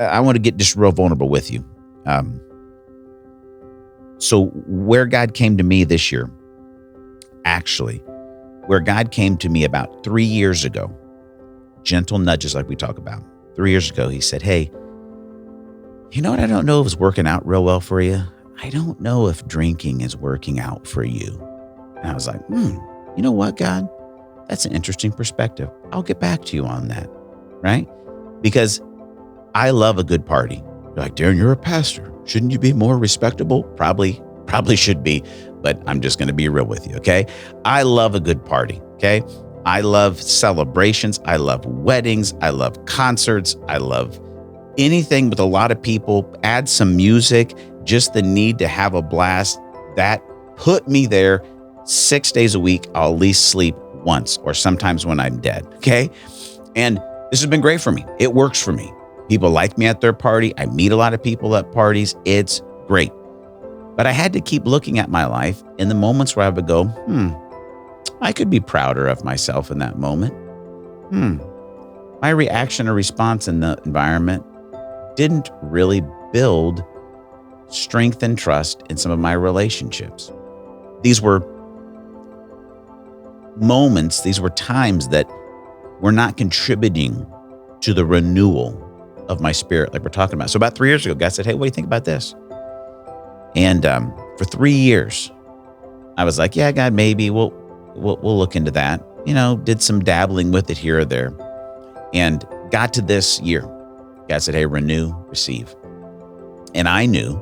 I want to get just real vulnerable with you. So where God came to me this year, actually, where God came to me about 3 years ago, gentle nudges like we talk about. 3 years ago, he said, hey, you know what? I don't know if it's working out real well for you. I don't know if drinking is working out for you. And I was like, you know what, God? That's an interesting perspective. I'll get back to you on that, right? Because I love a good party. You're like, Daron, you're a pastor. Shouldn't you be more respectable? Probably should be, but I'm just going to be real with you, okay? I love a good party, okay? I love celebrations. I love weddings. I love concerts. I love anything with a lot of people. Add some music, just the need to have a blast. That put me there 6 days a week. I'll at least sleep once or sometimes when I'm dead, okay? And this has been great for me. It works for me. People like me at their party. I meet a lot of people at parties. It's great. But I had to keep looking at my life in the moments where I would go, I could be prouder of myself in that moment. My reaction or response in the environment didn't really build strength and trust in some of my relationships. These were moments, these were times that were not contributing to the renewal of my spirit, like we're talking about. So about 3 years ago, God said, hey, what do you think about this? And for 3 years, I was like, yeah, God, maybe we'll look into that. You know, did some dabbling with it here or there, and got to this year. God said, hey, renew, receive. And I knew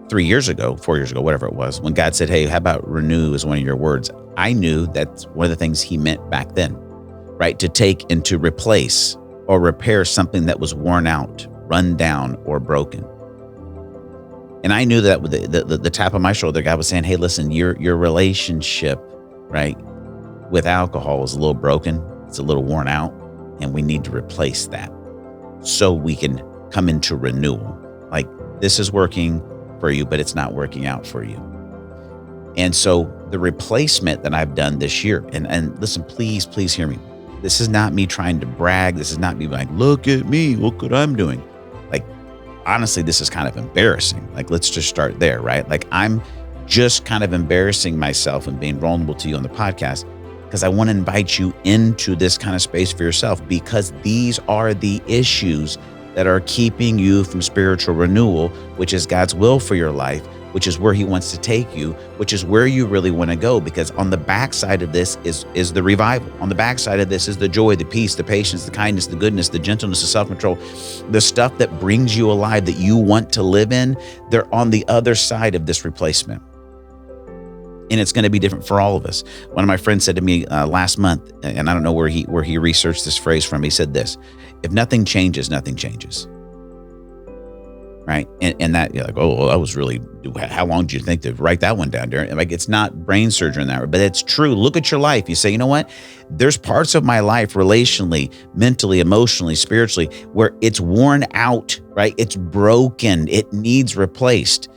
3 years ago, 4 years ago, whatever it was, when God said, hey, how about renew is one of your words? I knew that's one of the things he meant back then, right? To take and to replace or repair something that was worn out, run down, or broken. And I knew that with the tap on my shoulder, God was saying, hey, listen, your relationship, right, with alcohol is a little broken. It's a little worn out, and we need to replace that so we can come into renewal. Like, this is working for you, but it's not working out for you. And so the replacement that I've done this year, and listen, please hear me. This is not me trying to brag. This is not me like, look at me, look what I'm doing. Like, honestly, this is kind of embarrassing. Like, let's just start there, right? Like, I'm just kind of embarrassing myself and being vulnerable to you on the podcast because I want to invite you into this kind of space for yourself, because these are the issues that are keeping you from spiritual renewal, which is God's will for your life, which is where he wants to take you, which is where you really want to go. Because on the backside of this is the revival. On the backside of this is the joy, the peace, the patience, the kindness, the goodness, the gentleness, the self-control, the stuff that brings you alive, that you want to live in. They're on the other side of this replacement. And it's going to be different for all of us. One of my friends said to me last month, and I don't know where he researched this phrase from. He said this: if nothing changes, nothing changes. Right. And that, you're like, oh, well, that was really, how long do you think to write that one down, Daron? Like, it's not brain surgery in that way, but it's true. Look at your life. You say, you know what? There's parts of my life, relationally, mentally, emotionally, spiritually, where it's worn out, right? It's broken. It needs replaced.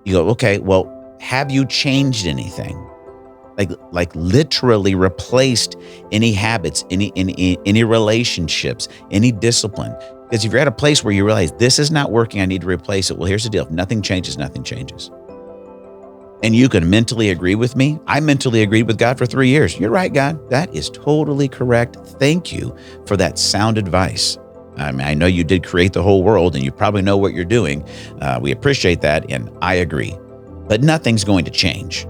You go, okay, well, have you changed anything? Like literally replaced any habits, any relationships, any discipline? Because if you're at a place where you realize this is not working, I need to replace it. Well, here's the deal. If nothing changes, nothing changes. And you can mentally agree with me. I mentally agreed with God for 3 years. You're right, God. That is totally correct. Thank you for that sound advice. I mean, I know you did create the whole world and you probably know what you're doing. We appreciate that. And I agree. But nothing's going to change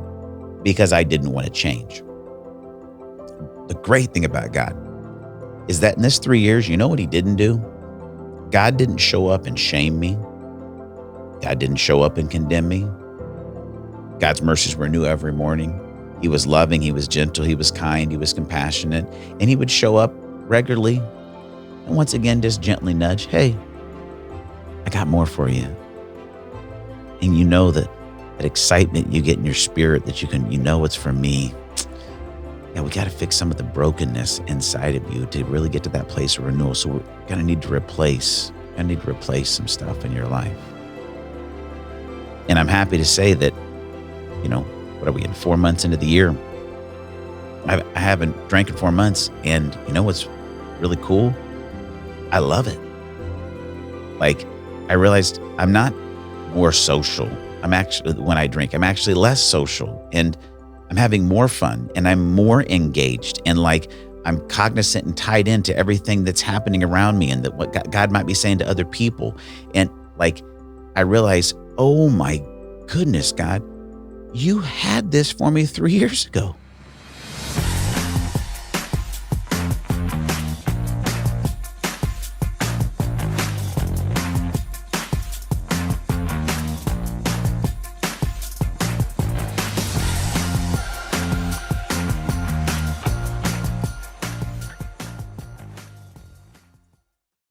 because I didn't want to change. The great thing about God is that in this 3 years, you know what he didn't do? God didn't show up and shame me. God didn't show up and condemn me. God's mercies were new every morning. He was loving, he was gentle, he was kind, he was compassionate, and he would show up regularly and once again just gently nudge, hey, I got more for you. And you know that excitement you get in your spirit that you know it's from me. Yeah, we got to fix some of the brokenness inside of you to really get to that place of renewal. So we're going to need to replace some stuff in your life. And I'm happy to say that, what are we in 4 months into the year? I haven't drank in 4 months. And you know what's really cool? I love it. Like, I realized I'm not more social. When I drink, I'm actually less social, and I'm having more fun, and I'm more engaged, and like, I'm cognizant and tied into everything that's happening around me, and that what God might be saying to other people. And like, I realize, oh my goodness, God, you had this for me 3 years ago.